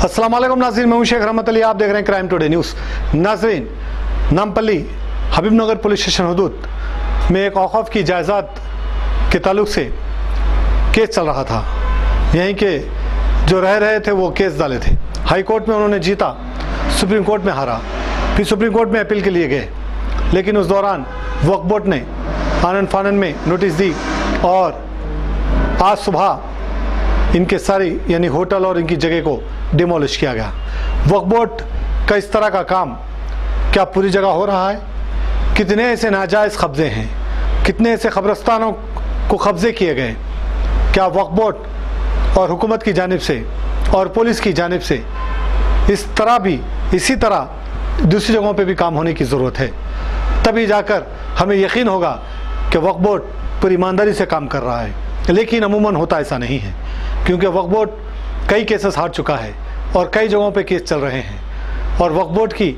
अस्सलाम वालेकुम नाज़रीन, मैं हूं शेख रहमत अली, आप देख रहे हैं क्राइम टुडे न्यूज़। नाज़रीन, नामपल्ली हबीबनगर पुलिस स्टेशन हदूद में एक औक़ाफ़ की जायदाद के ताल्लुक से केस चल रहा था। यहीं के जो रह रहे थे वो केस डाले थे। हाई कोर्ट में उन्होंने जीता, सुप्रीम कोर्ट में हारा, फिर सुप्रीम कोर्ट में अपील के लिए गए, लेकिन उस दौरान वक्फ बोर्ड ने आनन फानन में नोटिस दी और आज सुबह इनके सारी यानी होटल और इनकी जगह को डिमोलिश किया गया। वक्फ बोर्ड का इस तरह का काम क्या पूरी जगह हो रहा है? कितने ऐसे नाजायज़ कब्ज़े हैं, कितने ऐसे कब्रस्तानों को कब्ज़े किए गए? क्या वक्फ बोर्ड और हुकूमत की जानिब से और पुलिस की जानिब से इसी तरह दूसरी जगहों पे भी काम होने की ज़रूरत है? तभी जाकर हमें यकीन होगा कि वक्फ बोर्ड पूरी ईमानदारी से काम कर रहा है। लेकिन अमूमन होता ऐसा नहीं है, क्योंकि वक्फ बोर्ड कई केसेस हार चुका है और कई जगहों पे केस चल रहे हैं, और वक्फ बोर्ड की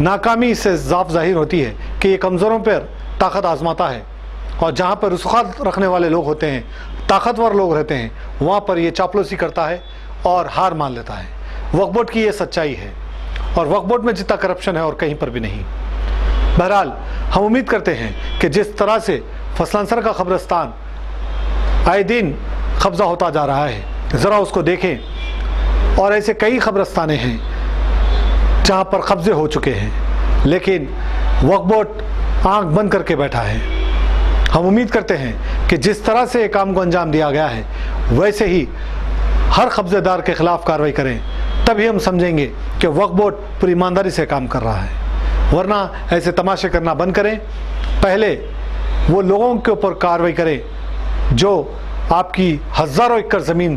नाकामी से साफ जाहिर होती है कि ये कमज़ोरों पर ताकत आजमाता है, और जहाँ पर रुसूखात रखने वाले लोग होते हैं, ताकतवर लोग रहते हैं, वहाँ पर ये चापलूसी करता है और हार मान लेता है। वक्फ बोर्ड की ये सच्चाई है, और वक्फ बोर्ड में जितना करप्शन है और कहीं पर भी नहीं। बहरहाल हम उम्मीद करते हैं कि जिस तरह से फसलांसर का कब्रिस्तान आए दिन कब्ज़ा होता जा रहा है, ज़रा उसको देखें। और ऐसे कई कब्रिस्तानें हैं जहाँ पर कब्ज़े हो चुके हैं, लेकिन वक्फ बोर्ड आँख बंद करके बैठा है। हम उम्मीद करते हैं कि जिस तरह से काम को अंजाम दिया गया है, वैसे ही हर कब्ज़ेदार के ख़िलाफ़ कार्रवाई करें, तभी हम समझेंगे कि वक्फ बोर्ड पूरी ईमानदारी से काम कर रहा है। वरना ऐसे तमाशे करना बंद करें। पहले वो लोगों के ऊपर कार्रवाई करें जो आपकी हज़ारों एकड़ ज़मीन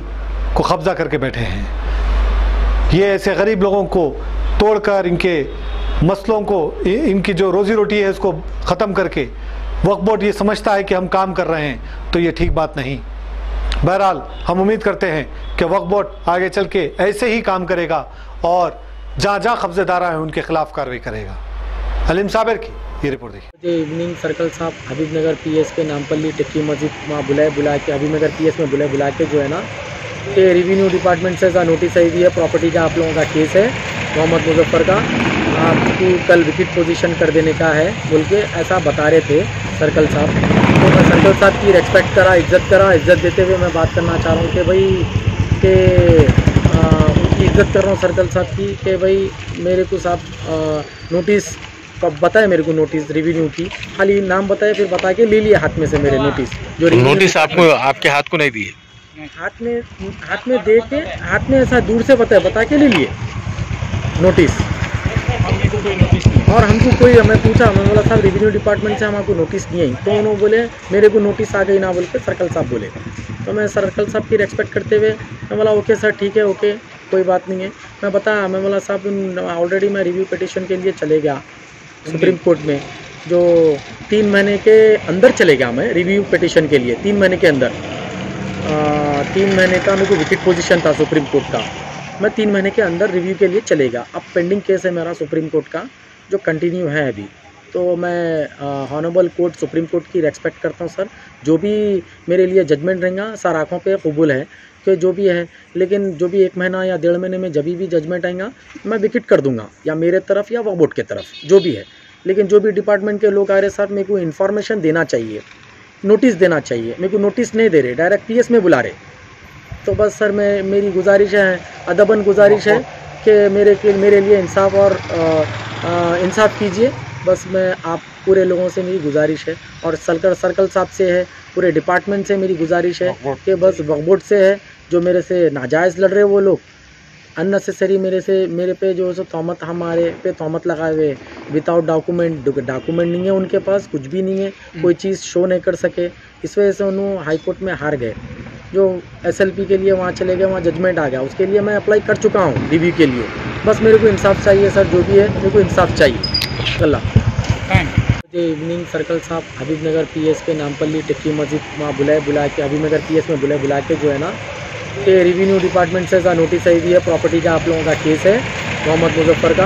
को कब्ज़ा करके बैठे हैं। ये ऐसे गरीब लोगों को तोड़कर, इनके मसलों को, इनकी जो रोज़ी रोटी है उसको ख़त्म करके वक्फ बोर्ड ये समझता है कि हम काम कर रहे हैं, तो ये ठीक बात नहीं। बहरहाल हम उम्मीद करते हैं कि वक्फ बोर्ड आगे चल के ऐसे ही काम करेगा और जहाँ जहाँ कब्ज़ेदार हैं उनके खिलाफ़ कार्रवाई करेगा। अलीम साबिर की ये रिपोर्ट देखिए। इवनिंग सर्कल साहब हबीबनगर पीएस के नामपल्ली टिक्की मस्जिद वहाँ बुला के हबीबनगर पीएस में बुला के जो है ना, ये रेवेन्यू डिपार्टमेंट से ऐसा नोटिस आई हुई है, प्रॉपर्टी का आप लोगों का केस है मोहम्मद मुजफ्फर का, आपको कल विकेट पोजीशन कर देने का है बोल के ऐसा बता रहे थे सर्कल साहब। तो मैं सर्कल साहब की रेस्पेक्ट करा, इज़्ज़त देते हुए मैं बात करना चाह रहा हूँ कि भाई उनकी इज़्ज़त कर रहा हूँ सर्कल साहब की कि भाई मेरे को साहब नोटिस कब बताए, मेरे को नोटिस रेवेन्यू की खाली नाम बताया, फिर बता के ले लिया हाथ में से मेरे नोटिस। जो नोटिस आपको आपके हाथ को नहीं दिए, हाथ में दे के हाथ में ऐसा दूर से बता के ले लिए नोटिस। और हमको कोई, मैं पूछा, मैं बोला साहब रेवेन्यू डिपार्टमेंट से हमको नोटिस नहीं आई, तो उन्होंने बोले मेरे को नोटिस आ गई ना बोल के सर्कल साहब बोले। तो मैं सर्कल साहब की रेस्पेक्ट करते हुए मैं बोला ओके सर, ठीक है, ओके, कोई बात नहीं है। मैं बोला साहब ऑलरेडी मैं रिव्यू पिटिशन के लिए चले गया सुप्रीम कोर्ट में, जो 3 महीने के अंदर चले गया मैं रिव्यू पिटिशन के लिए। 3 महीने के अंदर 3 महीने का मेरे को विकेट पोजीशन था सुप्रीम कोर्ट का, मैं 3 महीने के अंदर रिव्यू के लिए चलेगा। अब पेंडिंग केस है मेरा सुप्रीम कोर्ट का जो कंटिन्यू है अभी। तो मैं हॉनरेबल कोर्ट सुप्रीम कोर्ट की रेस्पेक्ट करता हूँ सर, जो भी मेरे लिए जजमेंट रहेगा सर आँखों पे कबूल है कि जो भी है, लेकिन जो भी 1 महीना या 1.5 महीने में जब भी जजमेंट आएगा मैं विकेट कर दूंगा, या मेरे तरफ या वक्फ बोर्ड के तरफ जो भी है। लेकिन जो भी डिपार्टमेंट के लोग आ रहे सर, मेरे को इन्फॉर्मेशन देना चाहिए, नोटिस देना चाहिए। मेरे को नोटिस नहीं दे रहे, डायरेक्ट पीएस में बुला रहे। तो बस सर मेरी गुजारिश है, अदबन गुजारिश है कि मेरे लिए इंसाफ और इंसाफ कीजिए। बस मैं आप पूरे लोगों से मेरी गुजारिश है, और सर्कल साहब से है, पूरे डिपार्टमेंट से मेरी गुजारिश है कि बस वक्फ बोर्ड से है, जो मेरे से नाजायज़ लड़ रहे वो लोग अननेसेसरी मेरे पे जो तहमत, हमारे पे तहमत लगाए हुए विदाउट डॉक्यूमेंट नहीं है उनके पास, कुछ भी नहीं है, कोई चीज़ शो नहीं कर सके। इस वजह से उन्होंने हाई कोर्ट में हार गए। जो SLP के लिए वहाँ चले गए, वहाँ जजमेंट आ गया, उसके लिए मैं अप्लाई कर चुका हूँ रिव्यू के लिए। बस मेरे को इंसाफ चाहिए सर, जो भी है मेरे को इंसाफ चाहिए। अल्लाह इवनिंग सर्कल साहब हबीबनगर पीएस के नामपल्ली टिक्की मस्जिद वहाँ बुला के हबीबनगर पीएस में बुला के जो है ना, ये रेवेन्यू डिपार्टमेंट से ऐसा नोटिस आई हुई है, प्रॉपर्टी का आप लोगों का केस है मोहम्मद मुजफ्फर का,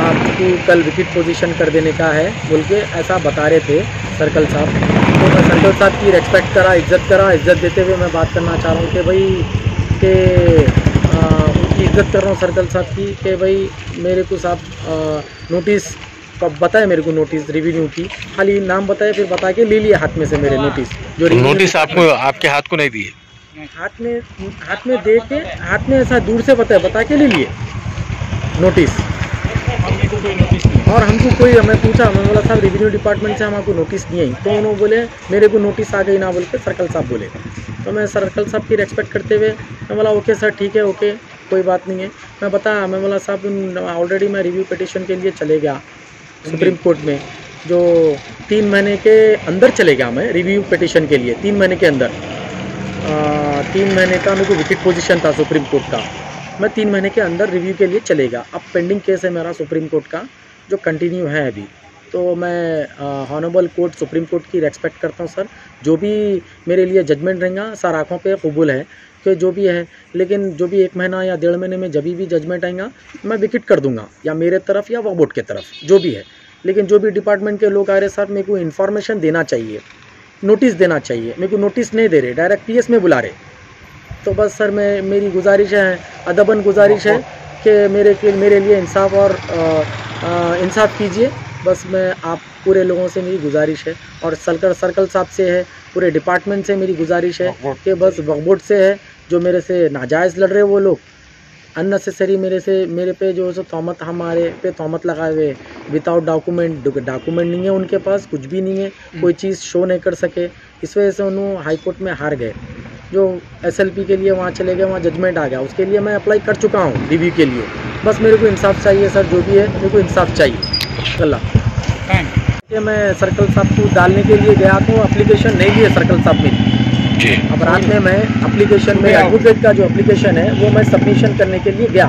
आपको कल विकेट पोजीशन कर देने का है बोल के ऐसा बता रहे थे सर्कल साहब। तो मैं सर्कल साहब की रेस्पेक्ट करा, इज़्ज़त देते हुए मैं बात करना चाह रहा हूँ कि भाई उनकी इज्जत कर रहा हूँ सर्कल साहब की कि भाई मेरे को साहब नोटिस कब बताए, मेरे को नोटिस रिव्यू की, खाली नाम बताया, फिर बता के ले लिया हाथ में से मेरे नोटिस। जो नोटिस आपको आपके हाथ को नहीं दिए? हाथ में दे के, हाथ में ऐसा दूर से बता के ले लिए नोटिस। और हमको कोई, मैं पूछा, मैं बोला साहब रेवेन्यू डिपार्टमेंट से हमको नोटिस नहीं आई, तो उन्होंने बोले मेरे को नोटिस आ गई ना बोल के सर्कल साहब बोले। तो मैं सर्कल साहब की रेस्पेक्ट करते हुए मैं बोला ओके सर ठीक है, ओके कोई बात नहीं है। मैं बोला साहब ऑलरेडी मैं रिव्यू पिटिशन के लिए चले गया सुप्रीम कोर्ट में, जो 3 महीने के अंदर चले गया मैं रिव्यू पिटिशन के लिए। 3 महीने के अंदर 3 महीने का मेरे को विकेट पोजीशन था सुप्रीम कोर्ट का, मैं 3 महीने के अंदर रिव्यू के लिए चलेगा। अब पेंडिंग केस है मेरा सुप्रीम कोर्ट का जो कंटिन्यू है अभी। तो मैं हॉनरेबल कोर्ट सुप्रीम कोर्ट की रेस्पेक्ट करता हूँ सर, जो भी मेरे लिए जजमेंट रहेगा सर आँखों पे कबूल है कि जो भी है, लेकिन जो भी 1 महीना या 1.5 महीने में जब भी जजमेंट आएगा मैं विकेट कर दूंगा, या मेरे तरफ या वक्फ बोर्ड के तरफ जो भी है। लेकिन जो भी डिपार्टमेंट के लोग आ रहे सर, मेरे को इन्फॉर्मेशन देना चाहिए, नोटिस देना चाहिए। मेरे को नोटिस नहीं दे रहे, डायरेक्ट PS में बुला रहे। तो बस सर मेरी गुजारिश है, अदबन गुजारिश है कि मेरे लिए इंसाफ और इंसाफ कीजिए। बस मैं आप पूरे लोगों से मेरी गुजारिश है, और सर्कल साहब से है, पूरे डिपार्टमेंट से मेरी गुजारिश है कि बस वक्फ बोर्ड से है, जो मेरे से नाजायज़ लड़ रहे वो लोग अननेसेसरी मेरे पे जो तहमत, हमारे पे तहमत लगाए हुए विदाउट डॉक्यूमेंट नहीं है उनके पास, कुछ भी नहीं है, कोई चीज़ शो नहीं कर सके। इस वजह से उन्होंने हाई कोर्ट में हार गए। जो SLP के लिए वहाँ चले गए, वहाँ जजमेंट आ गया, उसके लिए मैं अप्लाई कर चुका हूँ रिव्यू के लिए। बस मेरे को इंसाफ चाहिए सर, जो भी है मेरे को इंसाफ चाहिए। अल्लाह कि मैं सर्कल साहब को डालने के लिए गया तो एप्लीकेशन नहीं लिए सर्कल साहब मेरी जी। अब रात में मैं एप्लीकेशन में एडवोकेट का जो एप्लीकेशन है वो मैं सबमिशन करने के लिए गया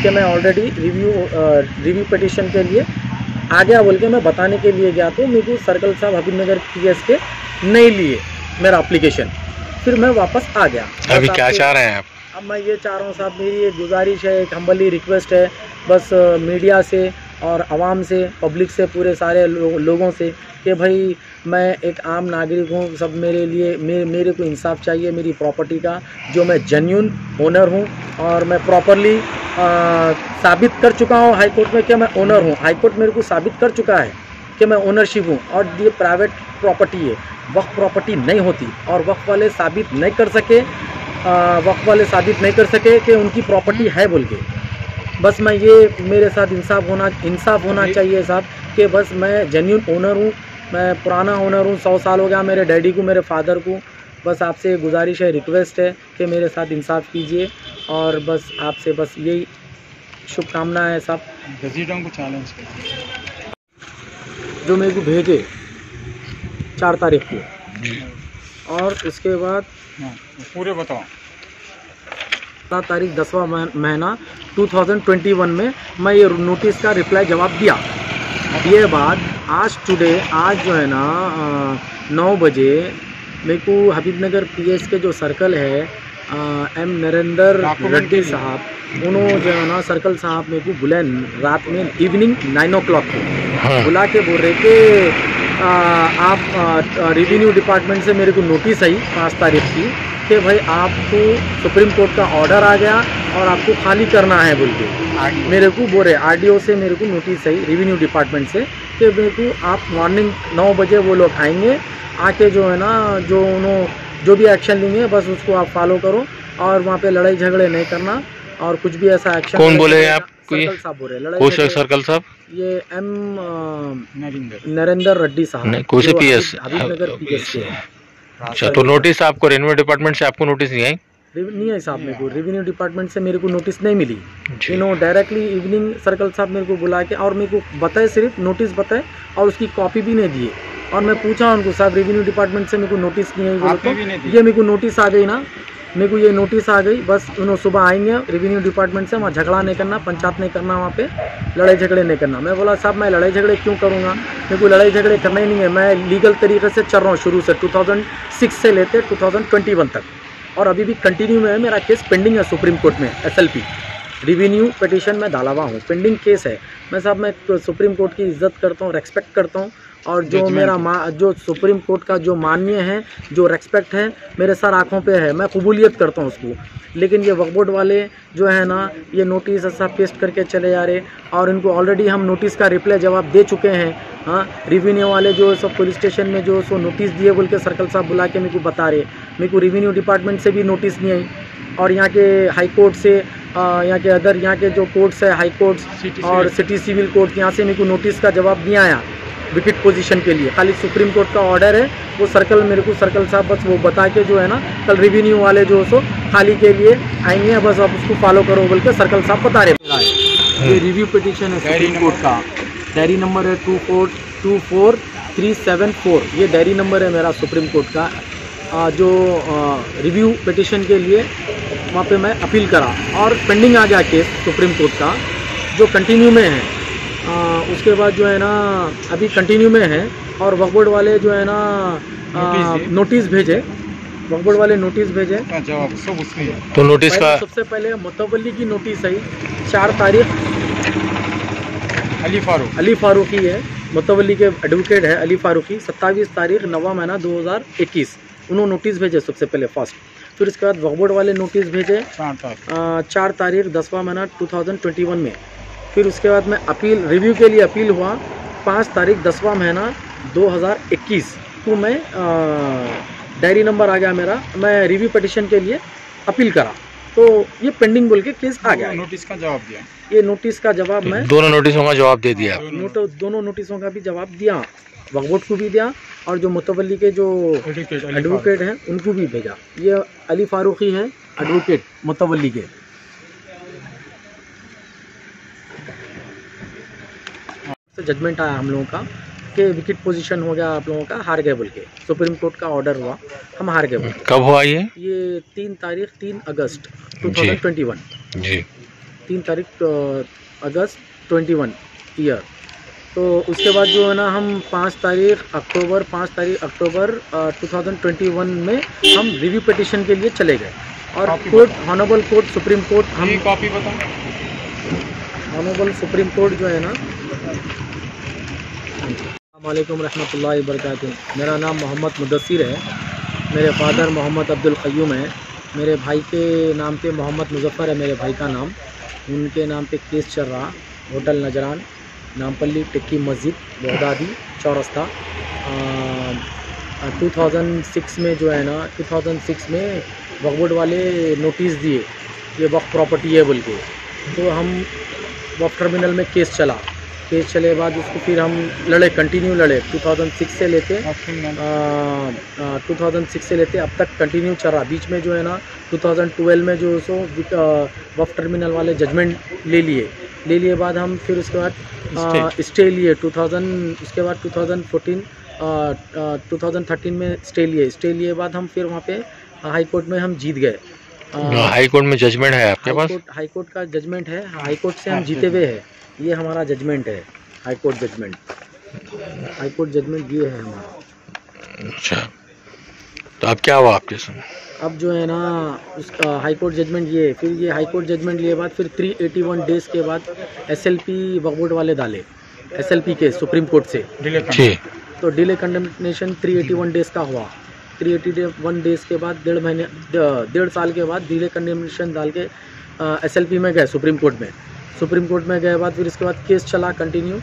कि मैं ऑलरेडी रिव्यू पिटिशन के लिए आ गया बोल के मैं बताने के लिए गया। तो मेरे को सर्कल साहब हबीबनगर PS के नहीं लिए मेरा एप्लीकेशन, फिर मैं वापस आ गया। अभी क्या चाह रहे हैं आप? अब मैं ये चाह रहा हूँ साहब, मेरी एक गुजारिश है, एक हम्बली रिक्वेस्ट है बस मीडिया से और आवाम से, पब्लिक से, पूरे सारे लोगों से कि भाई मैं एक आम नागरिक हूँ, सब मेरे लिए मेरे को इंसाफ चाहिए मेरी प्रॉपर्टी का, जो मैं जेन्युइन ओनर हूँ और मैं प्रॉपरली साबित कर चुका हूँ हाई कोर्ट में कि मैं ओनर हूँ। हाई कोर्ट मेरे को साबित कर चुका है कि मैं ओनरशिप हूँ, और ये प्राइवेट प्रॉपर्टी है, वक्फ प्रॉपर्टी नहीं होती। और वक्फ वाले साबित नहीं कर सके कि उनकी प्रॉपर्टी है बोल के। बस मैं ये, मेरे साथ इंसाफ होना चाहिए साहब कि बस मैं जेन्युइन ओनर हूँ, मैं पुराना ओनर हूँ, 100 साल हो गया मेरे डैडी को, मेरे फादर को। बस आपसे गुजारिश है, रिक्वेस्ट है कि मेरे साथ इंसाफ कीजिए, और बस आपसे बस यही शुभकामना है साहब। गजीटों को चैलेंज कीजिए जो मेरे को भेजे 4 तारीख को, और उसके बाद पूरे बताओ 7 तारीख 10वां महीना 2021 में मैं ये नोटिस का रिप्लाई जवाब दिया। ये बाद आज जो है ना 9 बजे मेरे को हबीबनगर PS के जो सर्कल है M नरेंद्र रेड्डी साहब, उन्होंने जो है ना सर्कल साहब मेरे को बुलाए रात में इवनिंग 9 o'clock को बुला के बोल रहे कि आप रेवेन्यू डिपार्टमेंट से मेरे को नोटिस आई 5 तारीख की कि भाई आपको सुप्रीम कोर्ट का ऑर्डर आ गया और आपको खाली करना है बोल के मेरे को बोल रहे। RDO से मेरे को नोटिस आई रेवेन्यू डिपार्टमेंट से कि मेरे को आप मॉर्निंग 9 बजे वो लोग आएंगे, आके जो है ना जो भी एक्शन लेंगे बस उसको आप फॉलो करो, और वहाँ पे लड़ाई झगड़े नहीं करना, और कुछ भी ऐसा एक्शन। कौन बोले आप? सर्कल साहब बोल रहे। सर्कल साहब ये M नरेंद्र रेड्डी साहब, कौन से PS? हबीबनगर PS के। अच्छा, तो नोटिस आपको रेवेन्यू डिपार्टमेंट से आपको नोटिस नहीं आई? नहीं है साहब, मेरे को रेवेन्यू डिपार्टमेंट से मेरे को नोटिस नहीं मिली। इन्होंने डायरेक्टली इवनिंग सर्कल साहब मेरे को बुला के और मेरे को बताए, सिर्फ नोटिस बताए और उसकी कॉपी भी नहीं दिए। और मैं पूछा उनको साहब रेवेन्यू डिपार्टमेंट से मेरे को नोटिस नहीं आई बोले, तो ये मेरे को नोटिस आ गई ना, मेरे को ये नोटिस आ गई। बस उन्होंने सुबह आएंगे रेवेन्यू डिपार्टमेंट से, वहाँ झगड़ा नहीं करना, पंचायत नहीं करना, वहाँ पे लड़ाई झगड़े नहीं करना। मैं बोला साहब मैं लड़ाई झगड़े क्यों करूँगा, मेरे को लड़ाई झगड़े करना ही नहीं है, मैं लीगल तरीके से चल रहा हूँ शुरू से 2006 से लेते 2021 तक, और अभी भी कंटिन्यू में है। मेरा केस पेंडिंग है सुप्रीम कोर्ट में, SLP रिवेन्यू पिटिशन में डाला हुआ हूँ, पेंडिंग केस है। मैं साहब मैं सुप्रीम कोर्ट की इज्जत करता हूँ, रेस्पेक्ट करता हूँ, और जो मेरा जो सुप्रीम कोर्ट का जो माननीय है, जो रेस्पेक्ट है, मेरे सर आँखों पे है, मैं कबूलियत करता हूँ उसको। लेकिन ये वक्फ बोर्ड वाले जो है ना, ये नोटिस ऐसा पेस्ट करके चले जा रहे, और इनको ऑलरेडी हम नोटिस का रिप्लाई जवाब दे चुके हैं। हाँ, रेवेन्यू वाले जो सब पुलिस स्टेशन में जो सो नोटिस दिए बोल के सर्कल साहब बुला के मेरे को बता रहे, मेरे को रेवेन्यू डिपार्टमेंट से भी नोटिस नहीं आई, और यहाँ के हाई कोर्ट से यहाँ के अदर यहाँ के जो कोर्ट्स है, हाई कोर्ट्स और सिटी सिविल कोर्ट, यहाँ से मेरे को नोटिस का जवाब नहीं आया विकेट पोजीशन के लिए। खाली सुप्रीम कोर्ट का ऑर्डर है, वो सर्कल मेरे को सर्कल साहब बस वो बता के जो है ना, कल रेवेन्यू वाले जो सो खाली के लिए आएंगे, बस आप उसको फॉलो करो बोल के सर्कल साहब बता रहे। ये रिव्यू पिटीशन है सुप्रीम कोर्ट का, डायरी नंबर है 2424374। ये डायरी नंबर है मेरा सुप्रीम कोर्ट का। जो रिव्यू पिटीशन के लिए वहाँ पे मैं अपील करा, और पेंडिंग आ गया केस सुप्रीम कोर्ट का जो कंटिन्यू में है। उसके बाद जो है ना, अभी कंटिन्यू में है, और वक्फ बोर्ड वाले जो है ना नोटिस भेजे, वक्फ बोर्ड वाले नोटिस भेजे। जवाब सब उसमें है। तो नोटिस का सबसे पहले मुतवल्ली की नोटिस आई 4 तारीख, अली फारूकी है, मुतवल्ली के एडवोकेट है अली फारूकी। 27 तारीख 9वां महीना 2021 उन्होंने नोटिस भेजे सबसे पहले फर्स्ट। फिर इसके बाद वक्फ बोर्ड वाले नोटिस भेजे 4 तारीख 10वां महीना 2021 में। फिर उसके बाद मैं अपील रिव्यू के लिए अपील हुआ 5 तारीख 10वां महीना 2021 को। मैं डायरी नंबर आ गया मेरा, मैं रिव्यू पिटीशन के लिए अपील करा, तो ये पेंडिंग बोल के केस आ गया। नोटिस का जवाब दिया, ये नोटिस का जवाब मैं दोनों नोटिसों का जवाब दे दिया। दोनों नोटिसों का भी जवाब दिया, वक्फ बोर्ड को भी दिया, और जो मुतवल्ली के जो एडवोकेट हैं उनको भी भेजा। ये अली फारूकी है एडवोकेट मुतवल्ली के। जजमेंट आया हम लोगों का कि विकेट पोजीशन हो गया आप लोगों का, हार गए बोल के। सुप्रीम कोर्ट का ऑर्डर हुआ, हम हार गए बोल के। कब हुआ ये? 3 अगस्त 2021 जी, 3 तारीख अगस्त 21 ईयर। तो उसके बाद जो है ना, हम 5 तारीख अक्टूबर 2021 में हम रिव्यू पिटीशन के लिए चले गए, और court honourable court supreme court हम कॉपी बताओ। ऑनरेबल सुप्रीम कोर्ट जो है ना, अस्सलामुअलैकुम रहमतुल्लाहि वबरकातुहू। मेरा नाम मोहम्मद मुदस्सिर है, मेरे फादर मोहम्मद अब्दुल क़य्यूम है, मेरे भाई के नाम पे मोहम्मद मुजफ्फ़र है मेरे भाई का नाम। उनके नाम पे केस चल रहा, होटल नजरान, नामपल्ली, टिक्की मस्जिद, बगदादी चौरस्ता। 2006 में जो है ना, 2006 में वक्फ बोर्ड वाले नोटिस दिए ये वक्फ प्रॉपर्टी है बोल के। तो हम वक्फ टर्मिनल में केस चला, केस चले बाद उसको फिर हम लड़े, कंटिन्यू लड़े 2006 से लेते 2006 से लेते अब तक कंटिन्यू चल रहा। बीच में जो है ना 2012 में जो सो वक्फ टर्मिनल वाले जजमेंट ले लिए बाद हम फिर उसके बाद स्टे लिए 2000, उसके बाद 2013 में स्टे लिए बाद हम फिर वहाँ पे हाई कोर्ट में हम जीत गए। हाई कोर्ट में जजमेंट है आपके पास? हाई कोर्ट का जजमेंट है, हाई कोर्ट से हम जीते हुए हैं। ये हमारा जजमेंट है, हाई कोर्ट जजमेंट ये है हमारा। अच्छा, तो अब क्या हुआ आपके संग? अब जो है ना, उसका हाई कोर्ट जजमेंट ये, फिर ये हाई कोर्ट जजमेंट लिए बाद फिर 381 डेज के बाद SLP वक्फ बोर्ड वाले डाले, SLP के सुप्रीम कोर्ट से। तो डिले कंडेमनेशन 381 डेज का हुआ। 381 डेज के बाद 1.5 साल के बाद डिले कंडेमनेशन डाल के SLP में गए सुप्रीम कोर्ट में गए बाद फिर इसके बाद केस चला कंटिन्यू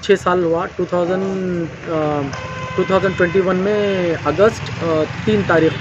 6 साल हुआ। 2021 में अगस्त 3 तारीख